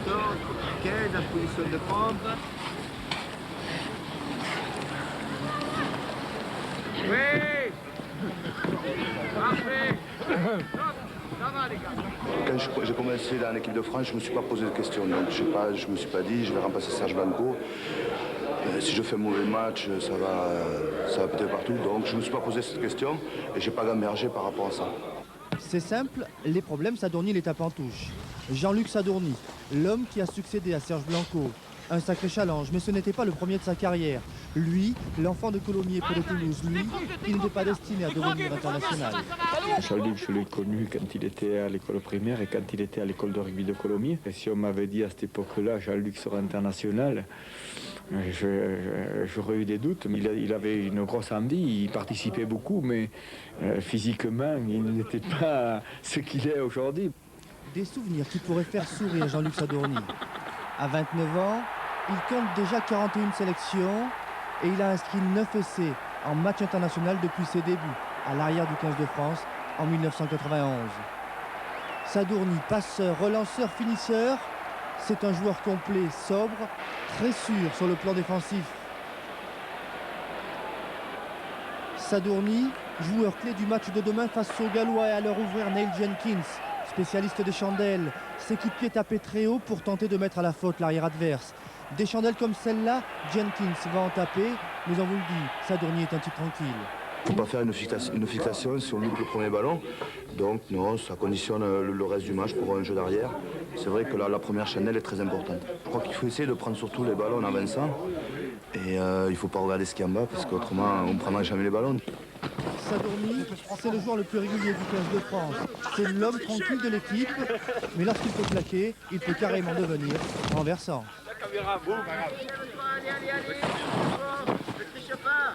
14, 15 en position de pompe. Oui. Parfait. Ça va les gars. Quand j'ai commencé dans l'équipe de France, je ne me suis pas posé de questions. Donc je ne me suis pas dit je vais remplacer Serge Blanco. Si je fais un mauvais match, ça va péter partout. Donc je ne me suis pas posé cette question et je n'ai pas gambergé par rapport à ça. C'est simple, les problèmes, Sadourny les tape en touche. Jean-Luc Sadourny, l'homme qui a succédé à Serge Blanco. Un sacré challenge, mais ce n'était pas le premier de sa carrière. Lui, l'enfant de Colomiers près de Toulouse, lui, il n'était pas destiné à devenir international. Jean-Luc, je l'ai connu quand il était à l'école primaire et quand il était à l'école de rugby de Colomiers. Et si on m'avait dit à cette époque-là, Jean-Luc sera international, j'aurais eu des doutes. Mais il avait une grosse envie, il participait beaucoup, mais physiquement, il n'était pas ce qu'il est aujourd'hui. Des souvenirs qui pourraient faire sourire Jean-Luc Sadourny. À 29 ans, il compte déjà 41 sélections et il a inscrit 9 essais en match international depuis ses débuts à l'arrière du 15 de France en 1991. Sadourny, passeur, relanceur, finisseur, c'est un joueur complet, sobre, très sûr sur le plan défensif. Sadourny, joueur clé du match de demain face aux Gallois et à leur ouvrir Neil Jenkins, spécialiste des chandelles, s'équipier tapé très haut pour tenter de mettre à la faute l'arrière adverse. Des chandelles comme celle-là, Jenkins va en taper, mais on vous le dit, Sadourny est un type tranquille. Il ne faut pas faire une fixation si on loupe le premier ballon. Donc non, ça conditionne le reste du match pour un jeu d'arrière. C'est vrai que la première chandelle est très importante. Je crois qu'il faut essayer de prendre surtout les ballons en avançant. Et il ne faut pas regarder ce qu'il y a en bas, parce qu'autrement on ne prendra jamais les ballons. Sadourny, c'est le joueur le plus régulier du 15 de France. C'est l'homme tranquille de l'équipe, mais lorsqu'il peut claquer, il peut carrément devenir renversant. La caméra, boum. Allez, allez, allez.